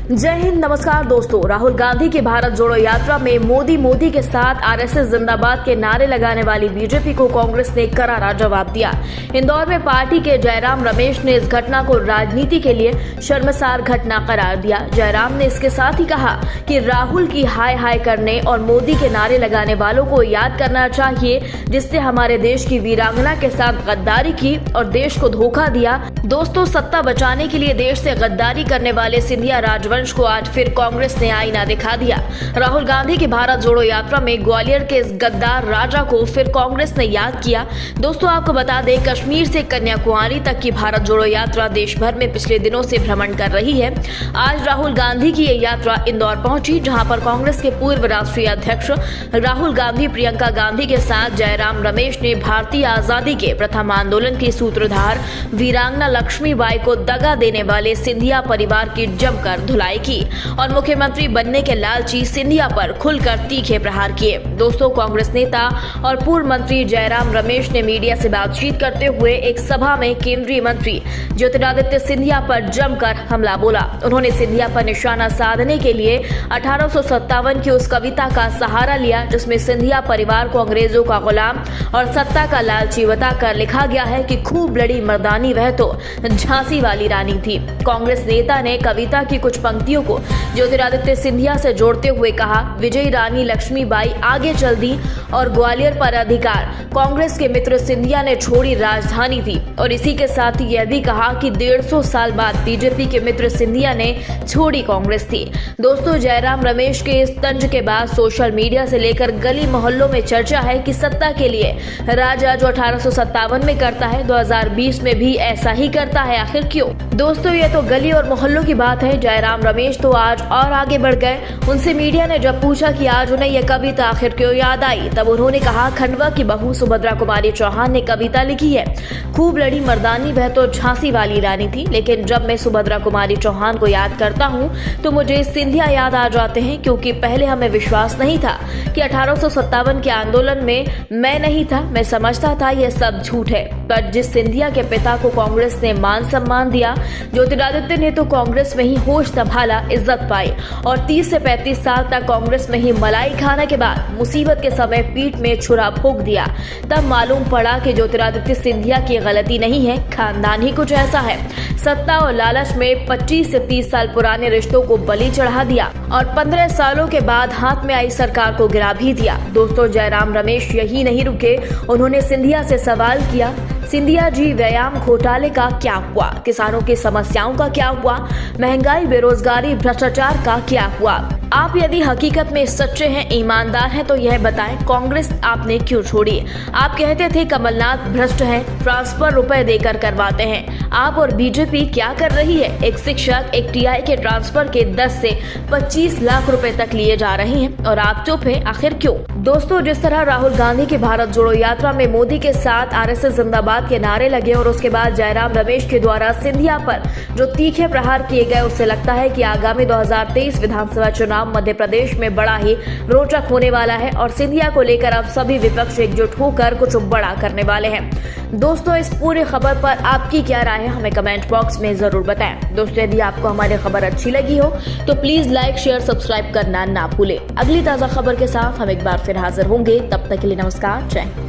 जय हिंद, नमस्कार दोस्तों। राहुल गांधी की भारत जोड़ो यात्रा में मोदी के साथ आरएसएस जिंदाबाद के नारे लगाने वाली बीजेपी को कांग्रेस ने करारा जवाब दिया। इंदौर में पार्टी के जयराम रमेश ने इस घटना को राजनीति के लिए शर्मसार घटना करार दिया। जयराम ने इसके साथ ही कहा कि राहुल की हाय हाय करने और मोदी के नारे लगाने वालों को याद करना चाहिए, जिसने हमारे देश की वीरांगना के साथ गद्दारी की और देश को धोखा दिया। दोस्तों, सत्ता बचाने के लिए देश से गद्दारी करने वाले सिंधिया राजवंश को आज फिर कांग्रेस ने आईना दिखा दिया। राहुल गांधी की भारत जोड़ो यात्रा में ग्वालियर के इस गद्दार राजा को फिर कांग्रेस ने याद किया। दोस्तों, आपको बता दें, कश्मीर से कन्याकुमारी तक की भारत जोड़ो यात्रा देश भर में पिछले दिनों से भ्रमण कर रही है। आज राहुल गांधी की ये यात्रा इंदौर पहुंची, जहां पर कांग्रेस के पूर्व राष्ट्रीय अध्यक्ष राहुल गांधी, प्रियंका गांधी के साथ जयराम रमेश ने भारतीय आजादी के प्रथम आंदोलन की सूत्रधार वीरांगना लक्ष्मीबाई को दगा देने वाले सिंधिया परिवार की जमकर धुलाई की और मुख्यमंत्री बनने के लालची सिंधिया पर खुलकर तीखे प्रहार किए। दोस्तों, कांग्रेस नेता और पूर्व मंत्री जयराम रमेश ने मीडिया से बातचीत करते हुए एक सभा में केंद्रीय मंत्री ज्योतिरादित्य सिंधिया पर जमकर हमला बोला। उन्होंने सिंधिया पर निशाना साधने के लिए 1857 की उस कविता का सहारा लिया, जिसमें सिंधिया परिवार को अंग्रेजों का गुलाम और सत्ता का लालची बताकर लिखा गया है कि खूब लड़ी मर्दानी वह तो झांसी वाली रानी थी। कांग्रेस नेता ने कविता की कुछ पंक्तियों को ज्योतिरादित्य सिंधिया से जोड़ते हुए कहा, विजयी रानी लक्ष्मीबाई आगे चल दी और ग्वालियर पर अधिकार कांग्रेस के मित्र सिंधिया ने छोड़ी राजधानी थी। और इसी के साथ ही यह भी कहा कि 150 साल बाद बीजेपी के मित्र सिंधिया ने छोड़ी कांग्रेस थी। दोस्तों, जयराम रमेश के इस तंज के बाद सोशल मीडिया से लेकर गली मोहल्लों में चर्चा है कि सत्ता के लिए राजा जो 1857 में करता है 2020 में भी ऐसा ही करता है, आखिर क्यों? दोस्तों, ये तो गली और मोहल्लों की बात है। जयराम रमेश तो आज और आगे बढ़ गए। उनसे मीडिया ने जब पूछा कि आज उन्हें यह कविता आखिर क्यों याद आई, तब उन्होंने कहा, खंडवा की बहू सुभद्रा कुमारी चौहान ने कविता लिखी है, खूब लड़ी मर्दानी वह तो झांसी वाली रानी थी। लेकिन जब मैं सुभद्रा कुमारी चौहान को याद करता हूँ तो मुझे सिंधिया याद आ जाते हैं, क्योंकि पहले हमें विश्वास नहीं था कि 1857 के आंदोलन में मैं नहीं था। मैं समझता था यह सब झूठ है। पर जिस सिंधिया के पिता को कांग्रेस ने मान सम्मान दिया, ज्योतिरादित्य ने तो कांग्रेस में ही होश संभाला, इज्जत पाई और 30 से 35 साल तक कांग्रेस में ही मलाई खाने के बाद मुसीबत के समय पीठ में छुरा फूंक दिया। तब मालूम पड़ा कि ज्योतिरादित्य सिंधिया की गलती नहीं है, खानदान ही कुछ ऐसा है। सत्ता और लालच में 25 से 30 साल पुराने रिश्तों को बलि चढ़ा दिया और 15 सालों के बाद हाथ में आई सरकार को गिरा भी दिया। दोस्तों, जयराम रमेश यही नहीं रुके, उन्होंने सिंधिया से सवाल किया, सिंधिया जी, व्यायाम घोटाले का क्या हुआ? किसानों की समस्याओं का क्या हुआ? महंगाई, बेरोजगारी, भ्रष्टाचार का क्या हुआ? आप यदि हकीकत में सच्चे हैं, ईमानदार हैं, तो यह बताएं, कांग्रेस आपने क्यों छोड़ी? आप कहते थे कमलनाथ भ्रष्ट हैं, ट्रांसफर रुपए देकर करवाते हैं। आप और बीजेपी क्या कर रही है? एक शिक्षक, एक टीआई के ट्रांसफर के 10 से 25 लाख रुपए तक लिए जा रहे हैं और आप चुप हैं, आखिर क्यों? दोस्तों, जिस तरह राहुल गांधी की भारत जोड़ो यात्रा में मोदी के साथ आरएसएस जिंदाबाद के नारे लगे और उसके बाद जयराम रमेश के द्वारा सिंधिया पर जो तीखे प्रहार किए गए, उससे लगता है कि आगामी 2023 विधानसभा चुनाव मध्य प्रदेश में बड़ा ही रोचक होने वाला है और सिंधिया को लेकर अब सभी विपक्ष एकजुट होकर कुछ बड़ा करने वाले हैं। दोस्तों, इस पूरी खबर पर आपकी क्या राय है, हमें कमेंट बॉक्स में जरूर बताएं। दोस्तों, यदि आपको हमारी खबर अच्छी लगी हो तो प्लीज लाइक, शेयर, सब्सक्राइब करना ना भूलें। अगली ताजा खबर के साथ हम एक बार फिर हाजिर होंगे। तब तक के लिए नमस्कार, जय हिंद।